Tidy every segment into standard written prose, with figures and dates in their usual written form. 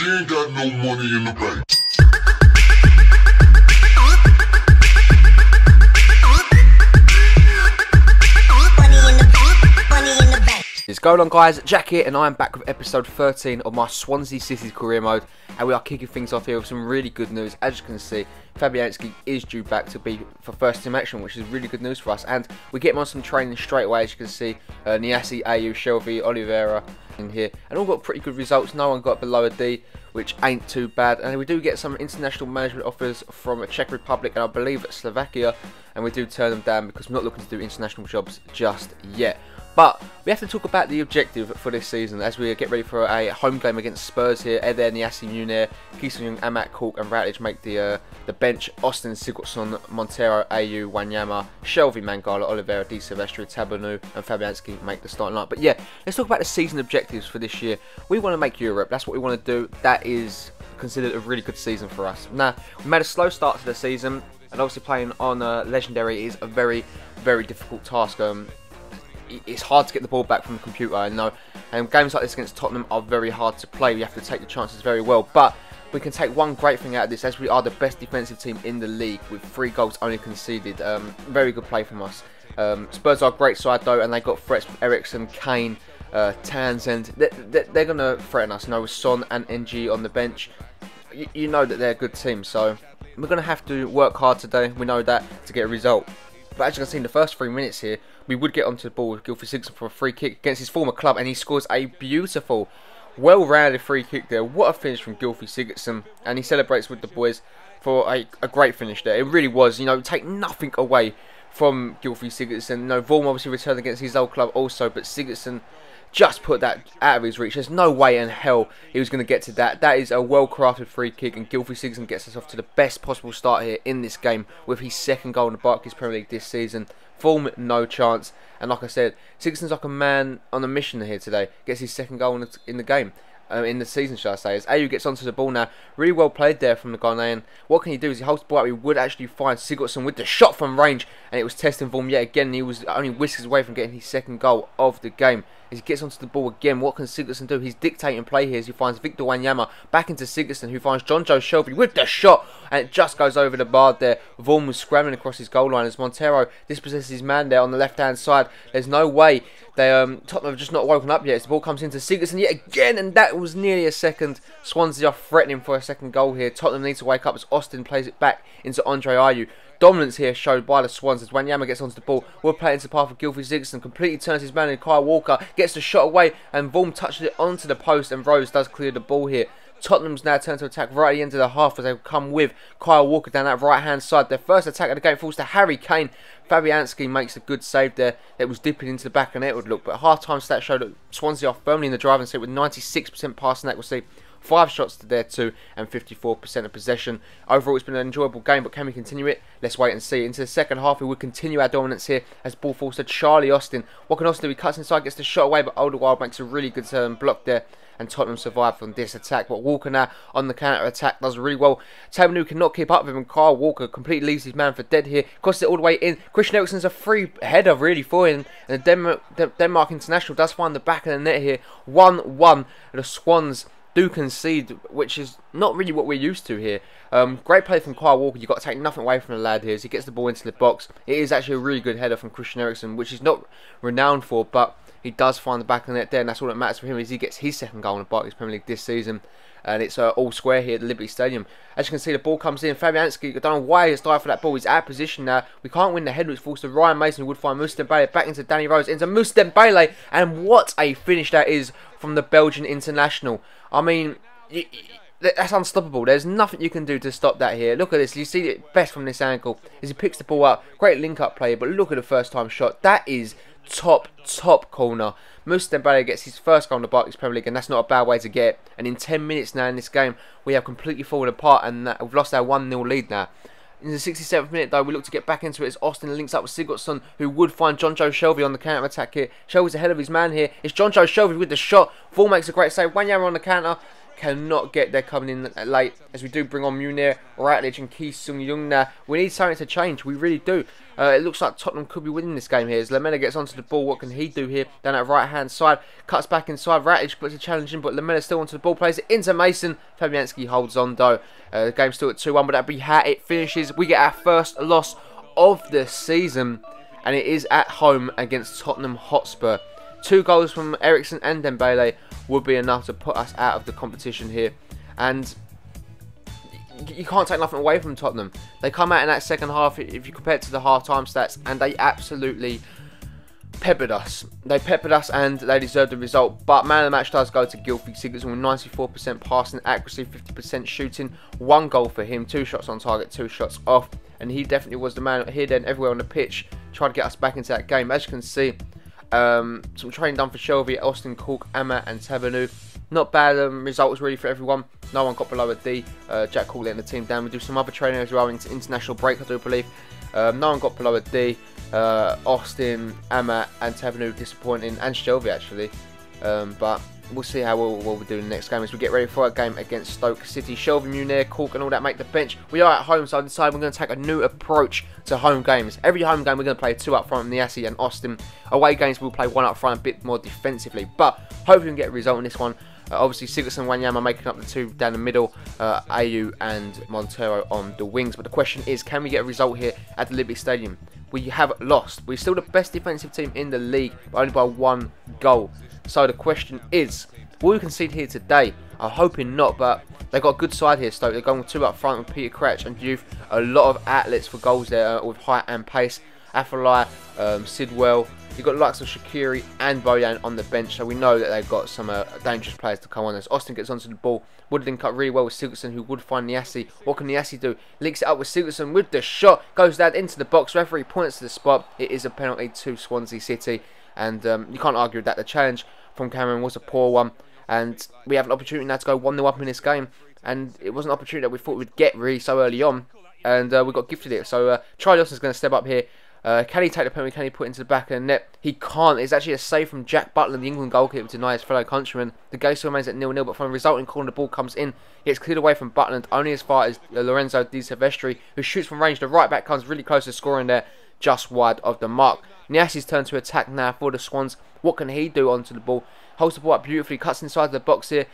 She ain't got no money in the bank. What's going on, guys? Jack here, and I'm back with episode 13 of my Swansea City's career mode, and we are kicking things off here with some really good news. As you can see, Fabianski is due back to be for first team action, which is really good news for us, and we get him on some training straight away. As you can see, Niassi, AU, Shelby, Oliveira in here, and all got pretty good results. No one got below a D, which ain't too bad, and we do get some international management offers from Czech Republic and I believe Slovakia, and we do turn them down because we're not looking to do international jobs just yet. But we have to talk about the objective for this season as we get ready for a home game against Spurs here. Eder, Niassi, Munir, Kisung, Amat, Cork and Routledge make the bench. Austin, Sigurdsson, Montero, AU, Wanyama, Shelby, Mangala, Oliveira, Di Silvestri, Tabanu and Fabianski make the starting line. But yeah, let's talk about the season objectives for this year. We want to make Europe. That's what we want to do. That is considered a really good season for us. Now, we made a slow start to the season, and obviously playing on Legendary is a very, very difficult task. It's hard to get the ball back from the computer, I know, and games like this against Tottenham are very hard to play. You have to take the chances very well, but we can take one great thing out of this, as we are the best defensive team in the league with 3 goals only conceded. Very good play from us. Spurs are a great side though, and they got threats from Ericsson, Kane, Townsend. They're going to threaten us, you know, with Son and NG on the bench. You know that they're a good team, so we're going to have to work hard today, we know that, to get a result. But as you can see in the first 3 minutes here, we would get onto the ball with Gylfi Sigurdsson for a free kick against his former club, and he scores a beautiful, well-rounded free kick there. What a finish from Gylfi Sigurdsson, and he celebrates with the boys for a great finish there. It really was, you know, take nothing away from Gylfi Sigurdsson. You know, Vorm obviously returned against his old club also, but Sigurdsson just put that out of his reach. There's no way in hell he was going to get to that. That is a well-crafted free kick, and Gylfi Sigurdsson gets us off to the best possible start here in this game with his second goal in the Barclays Premier League this season. Form, no chance. And like I said, Sigurdsson's like a man on a mission here today. Gets his second goal in the game. In the season, shall I say, as AU gets onto the ball now. Really well played there from the Ghanaian. What can he do is he holds the ball up. He would actually find Sigurdsson with the shot from range, and it was testing for him yet again. And he was only whiskers away from getting his second goal of the game. As he gets onto the ball again, what can Sigurdsson do? He's dictating play here as he finds Victor Wanyama back into Sigurdsson, who finds John Joe Shelby with the shot, and it just goes over the bar there. Vorm was scrambling across his goal line as Montero dispossesses his man there on the left hand side. There's no way they Tottenham have just not woken up yet. As the ball comes into Sigurdsson yet again, and that was nearly a second. Swansea are threatening for a second goal here. Tottenham needs to wake up as Austin plays it back into Andre Ayew. Dominance here showed by the Swans as Wanyama gets onto the ball. We'll play it into the path of Gylfi Sigurdsson. Completely turns his man in. Kyle Walker gets the shot away, and Vorm touches it onto the post, and Rose does clear the ball here. Tottenham's now turned to attack right at the end of the half as they come with Kyle Walker down that right hand side. Their first attack of the game falls to Harry Kane. Fabianski makes a good save there. It was dipping into the back of the net, would look, but half-time stats showed that Swansea are firmly in the driving seat with 96% passing accuracy. 5 shots to their 2 and 54% of possession. Overall, it's been an enjoyable game, but can we continue it? Let's wait and see. Into the second half, we would continue our dominance here as ball falls to Charlie Austin. What can Austin do? He cuts inside, gets the shot away, but Alderweireld makes a really good block there, and Tottenham survive from this attack. But Walker now on the counter-attack does really well. Tabanu cannot keep up with him, and Kyle Walker completely leaves his man for dead here. Crosses it all the way in. Christian Eriksen's a free header really for him, and the Denmark international does find the back of the net here. 1-1. The Swans do concede, which is not really what we're used to here. Great play from Kyle Walker. You've got to take nothing away from the lad here as he gets the ball into the box. It is actually a really good header from Christian Eriksen, which he's not renowned for, but he does find the back of the net there, and that's all that matters for him is he gets his second goal in the Barclays Premier League this season. And it's all square here at the Liberty Stadium. As you can see, the ball comes in. Fabianski, I don't know why he's dived for that ball. He's out of position now. We can't win the head, which falls to Ryan Mason, who would find Moussa Dembele back into Danny Rose, into Moussa Dembele. And what a finish that is from the Belgian international. I mean, that's unstoppable. There's nothing you can do to stop that here. Look at this. You see it best from this angle as he picks the ball up. Great link-up play, but look at the first-time shot. That is top corner. Moussa Dembele gets his first goal in the Barclays Premier League, and that's not a bad way to get it. And in 10 minutes now in this game, we have completely fallen apart, and we've lost our 1-0 lead now. In the 67th minute, though, we look to get back into it as Austin links up with Sigurdsson, who would find John Joe Shelby on the counter-attack here. Shelby's ahead of his man here. It's John Joe Shelby with the shot. Vorm makes a great save. Wanyama on the counter. cannot get there coming in late, as we do bring on Munir, Ratledge and Ki Sung-Young now. We need something to change, we really do. It looks like Tottenham could be winning this game here. As Lamela gets onto the ball, what can he do here? Down that right hand side, cuts back inside, Ratledge puts a challenge in, but Lamela still onto the ball, plays it into Mason. Fabianski holds on though. The game's still at 2-1, but that'll be how it finishes. We get our first loss of the season, and it is at home against Tottenham Hotspur. 2 goals from Eriksen and Dembele would be enough to put us out of the competition here. And you can't take nothing away from Tottenham. They come out in that second half, if you compare it to the half-time stats, and they absolutely peppered us. They peppered us and they deserved the result. But man of the match does go to Gylfi Sigurdsson with 94% passing accuracy, 50% shooting. 1 goal for him, 2 shots on target, 2 shots off. And he definitely was the man here, then, everywhere on the pitch, trying to get us back into that game. As you can see, some training done for Shelby, Austin, Cork, Amma and Tavernu. Not bad results really for everyone. No one got below a D. Jack Cork letting the team down. We do some other training as well into international break, I do believe. No one got below a D. Austin, Amma and Tavernu disappointing, and Shelby actually. But we'll see how we'll do in the next game as we get ready for a game against Stoke City. Shelby, Munir, Cork and all that make the bench. We are at home, so I decided we're going to take a new approach to home games. Every home game we're going to play 2 up front, Niasse and Austin. Away games we'll play 1 up front, a bit more defensively. But hopefully we can get a result in this one. Obviously Sigurdsson and Wanyama making up the 2 down the middle, Ayew and Montero on the wings. But the question is, can we get a result here at the Olympic Stadium? We have lost. We're still the best defensive team in the league, but only by 1 goal. So the question is, will we concede here today? I'm hoping not, but they've got a good side here, Stoke. They're going 2 up front with Peter Crouch and Youth. A lot of outlets for goals there with height and pace. Afellay, Sidwell. You've got the likes of Shaqiri and Bojan on the bench, so we know that they've got some dangerous players to come on. As Austin gets onto the ball, would link up really well with Sigurdsson, who would find Niasse. What can Niasse do? Links it up with Sigurdsson with the shot, goes down into the box. Referee points to the spot. It is a penalty to Swansea City, and you can't argue with that. The challenge from Cameron was a poor one, and we have an opportunity now to go 1-0 up in this game, and it was an opportunity that we thought we'd get really so early on, and we got gifted it. So Charlie Austin's going to step up here. Can he take the penalty? Can he put it into the back of the net? He can't. It's actually a save from Jack Butland, the England goalkeeper, to deny his fellow countryman. The game still remains at 0-0, but from the resulting corner, the ball comes in. It's cleared away from Butland, only as far as Lorenzo Di Silvestri, who shoots from range. The right back comes really close to scoring there, just wide of the mark. Niasse's turn to attack now for the Swans. What can he do onto the ball? Holds the ball up beautifully, cuts inside the box here.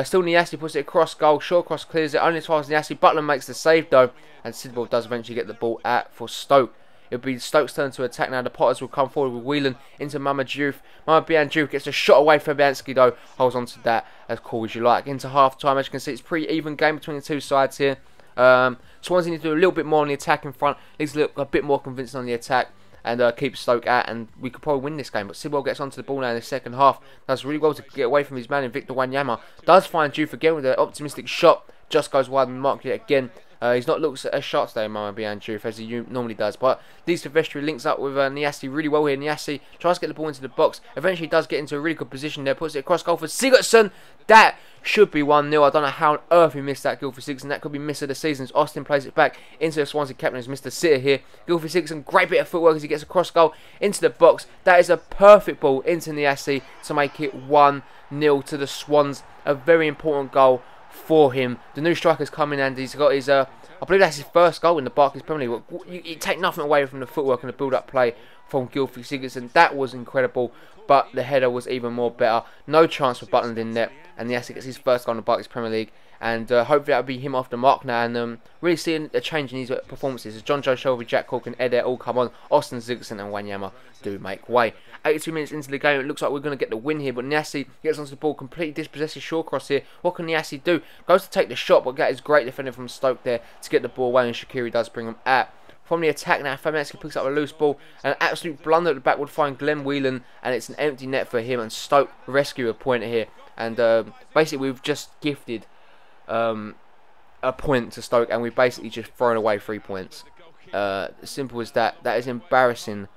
Still Niasse puts it across goal. Short cross clears it, only as far as Niasse. Butland makes the save though, and Sidwell does eventually get the ball out for Stoke. It'll be Stoke's turn to attack now. The Potters will come forward with Whelan into Mama Diouf. Mama Diouf gets a shot away from Fabianski though. Holds on to that as cool as you like. Into half time, as you can see, it's a pretty even game between the 2 sides here. Swansea need to do a little bit more on the attack in front. Needs to look a bit more convincing on the attack and keep Stoke out, and we could probably win this game. But Sidwell gets onto the ball now in the second half. Does really well to get away from his man in Victor Wanyama. Does find Diouf again with an optimistic shot. Just goes wide and marked yet again. He's not looked as sharp today, Mama Diouf, as he normally does. But Di Silvestri links up with Niasse really well here. Niasse tries to get the ball into the box. Eventually does get into a really good position there. Puts it across goal for Sigurdsson. That should be 1-0. I don't know how on earth he missed that goal for Sigurdsson. That could be miss of the season. As Austin plays it back into the Swansea captain, who's Mr. Sitter here. Goal for Sigurdsson. Great bit of footwork as he gets a cross goal into the box. That is a perfect ball into Niasse to make it 1-0 to the Swans. A very important goal for him. The new striker's coming and he's got his I believe that's his first goal in the Barclays Premier League. You take nothing away from the footwork and the build-up play from Gylfi Sigurdsson. That was incredible, but the header was even more better. No chance for Butland in net, and Niasse gets his first goal in the Barclays Premier League. And hopefully that'll be him off the mark now, and really seeing a change in his performances as John Joe Shelby, Jack Cork and Eder all come on. Austin, Sigurdsson and Wanyama do make way. 82 minutes into the game, it looks like we're going to get the win here, but Niasse gets onto the ball, completely dispossesses short cross here. What can Niasse do? Goes to take the shot, but that is great defending from Stoke there to get the ball away, and Shaqiri does bring him out. From the attack now, Fabianski picks up a loose ball, and an absolute blunder at the back would find Glenn Whelan, and it's an empty net for him, and Stoke rescue a point here. And basically we've just gifted a point to Stoke, and we've basically just thrown away 3 points. Simple as that. That is embarrassing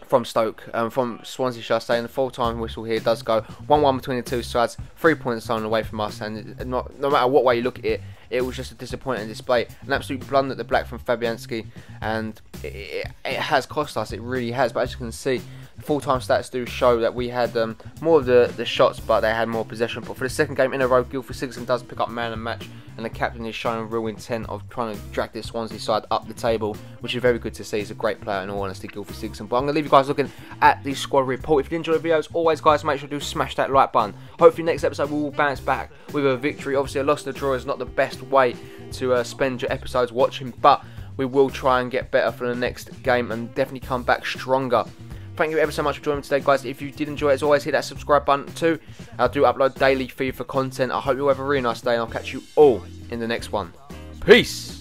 from Stoke, from Swansea, shall I say. And the full-time whistle here does go 1-1 between the 2 sides. 3 points thrown away from us, and no matter what way you look at it, it was just a disappointing display. An absolute blunder at the black from Fabianski, and it has cost us. It really has. But as you can see, full-time stats do show that we had more of the shots, but they had more possession. But for the second game in a row, Guildford Sigerson does pick up man of the match, and the captain is showing real intent of trying to drag this Swansea side up the table, which is very good to see. He's a great player in all honesty, Guildford Sigerson. But I'm going to leave you guys looking at the squad report. If you enjoy the videos, always guys, make sure to smash that like button. Hopefully next episode we will bounce back with a victory. Obviously a loss and a draw is not the best way to spend your episodes watching, but we will try and get better for the next game and definitely come back stronger. Thank you ever so much for joining me today, guys. If you did enjoy it, as always, hit that subscribe button too. I do upload daily FIFA content. I hope you have a really nice day, and I'll catch you all in the next one. Peace!